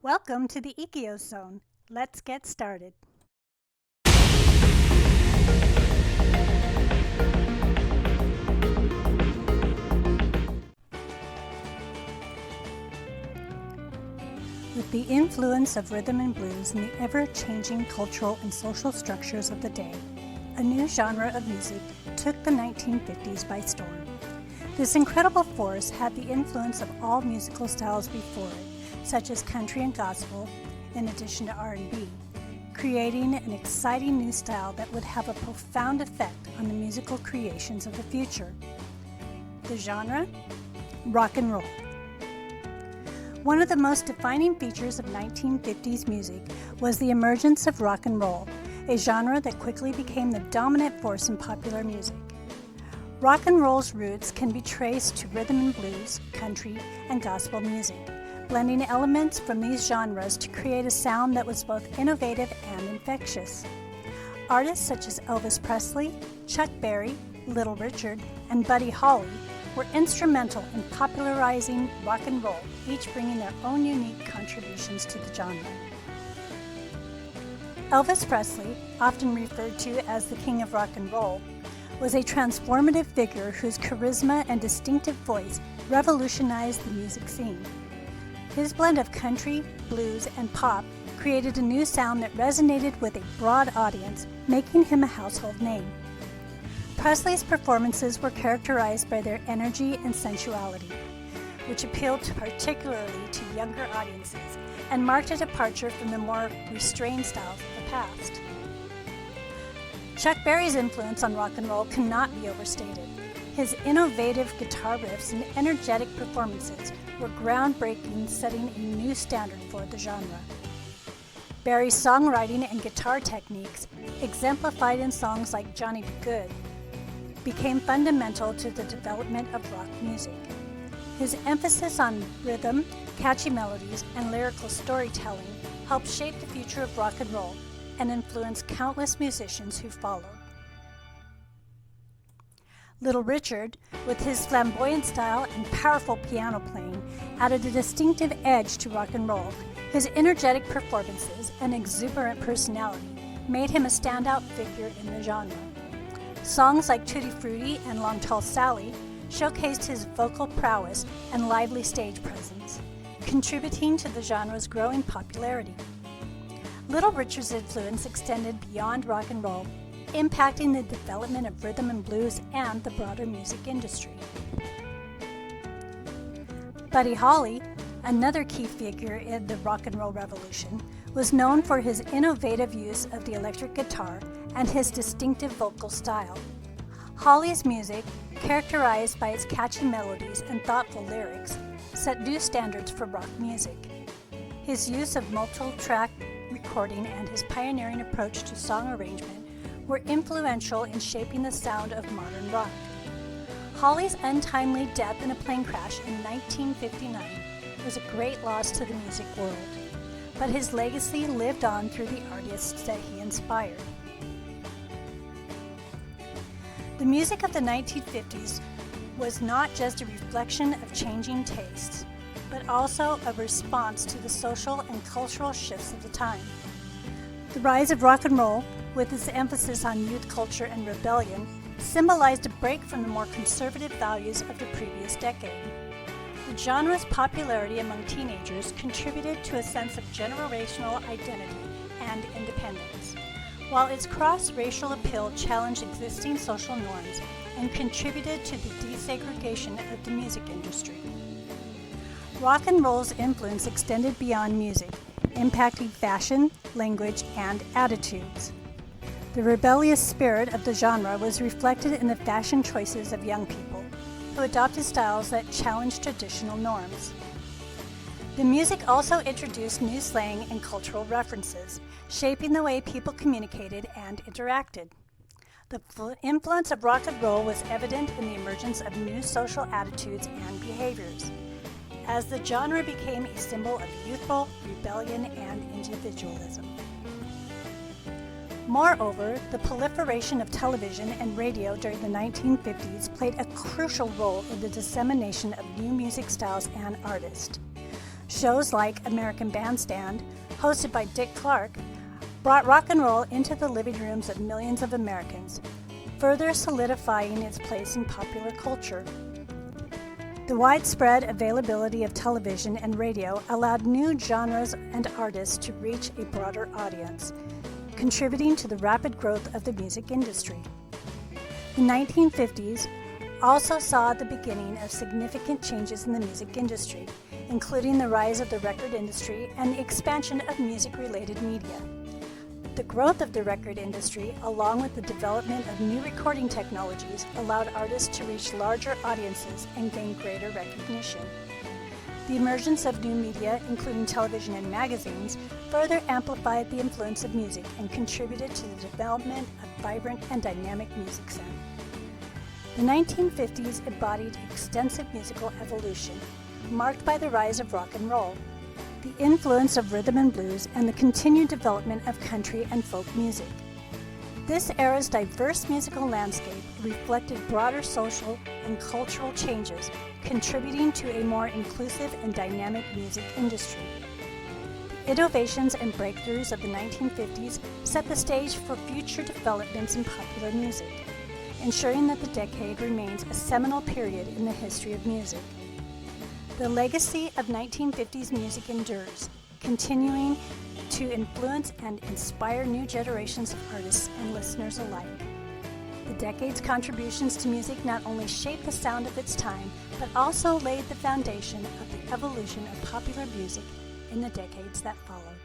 Welcome to the Ekios Zone. Let's get started. With the influence of rhythm and blues in the ever-changing cultural and social structures of the day, a new genre of music took the 1950s by storm. This incredible force had the influence of all musical styles before it, such as country and gospel, in addition to R&B, creating an exciting new style that would have a profound effect on the musical creations of the future. The genre? Rock and roll. One of the most defining features of 1950s music was the emergence of rock and roll, a genre that quickly became the dominant force in popular music. Rock and roll's roots can be traced to rhythm and blues, country, and gospel music, blending elements from these genres to create a sound that was both innovative and infectious. Artists such as Elvis Presley, Chuck Berry, Little Richard, and Buddy Holly were instrumental in popularizing rock and roll, each bringing their own unique contributions to the genre. Elvis Presley, often referred to as the King of Rock and Roll, was a transformative figure whose charisma and distinctive voice revolutionized the music scene. His blend of country, blues, and pop created a new sound that resonated with a broad audience, making him a household name. Presley's performances were characterized by their energy and sensuality, which appealed particularly to younger audiences and marked a departure from the more restrained styles of the past. Chuck Berry's influence on rock and roll cannot be overstated. His innovative guitar riffs and energetic performances were groundbreaking, setting a new standard for the genre. Berry's songwriting and guitar techniques, exemplified in songs like Johnny B. Good, became fundamental to the development of rock music. His emphasis on rhythm, catchy melodies, and lyrical storytelling helped shape the future of rock and roll and influenced countless musicians who followed. Little Richard, with his flamboyant style and powerful piano playing, added a distinctive edge to rock and roll. His energetic performances and exuberant personality made him a standout figure in the genre. Songs like Tutti Frutti and Long Tall Sally showcased his vocal prowess and lively stage presence, contributing to the genre's growing popularity. Little Richard's influence extended beyond rock and roll, impacting the development of rhythm and blues and the broader music industry. Buddy Holly, another key figure in the rock and roll revolution, was known for his innovative use of the electric guitar and his distinctive vocal style. Holly's music, characterized by its catchy melodies and thoughtful lyrics, set new standards for rock music. His use of multi-track recording and his pioneering approach to song arrangement were influential in shaping the sound of modern rock. Holly's untimely death in a plane crash in 1959 was a great loss to the music world, but his legacy lived on through the artists that he inspired. The music of the 1950s was not just a reflection of changing tastes, but also a response to the social and cultural shifts of the time. The rise of rock and roll, with its emphasis on youth culture and rebellion, symbolized a break from the more conservative values of the previous decade. The genre's popularity among teenagers contributed to a sense of generational identity and independence, while its cross-racial appeal challenged existing social norms and contributed to the desegregation of the music industry. Rock and roll's influence extended beyond music, impacting fashion, language, and attitudes. The rebellious spirit of the genre was reflected in the fashion choices of young people, who adopted styles that challenged traditional norms. The music also introduced new slang and cultural references, shaping the way people communicated and interacted. The influence of rock and roll was evident in the emergence of new social attitudes and behaviors, as the genre became a symbol of youthful rebellion and individualism. Moreover, the proliferation of television and radio during the 1950s played a crucial role in the dissemination of new music styles and artists. Shows like American Bandstand, hosted by Dick Clark, brought rock and roll into the living rooms of millions of Americans, further solidifying its place in popular culture. The widespread availability of television and radio allowed new genres and artists to reach a broader audience, contributing to the rapid growth of the music industry. The 1950s also saw the beginning of significant changes in the music industry, including the rise of the record industry and the expansion of music-related media. The growth of the record industry, along with the development of new recording technologies, allowed artists to reach larger audiences and gain greater recognition. The emergence of new media, including television and magazines, further amplified the influence of music and contributed to the development of vibrant and dynamic music sound. The 1950s embodied extensive musical evolution, marked by the rise of rock and roll, the influence of rhythm and blues, and the continued development of country and folk music. This era's diverse musical landscape reflected broader social and cultural changes, contributing to a more inclusive and dynamic music industry. The innovations and breakthroughs of the 1950s set the stage for future developments in popular music, ensuring that the decade remains a seminal period in the history of music. The legacy of 1950s music endures, continuing to influence and inspire new generations of artists and listeners alike. The decade's contributions to music not only shaped the sound of its time, but also laid the foundation of the evolution of popular music in the decades that followed.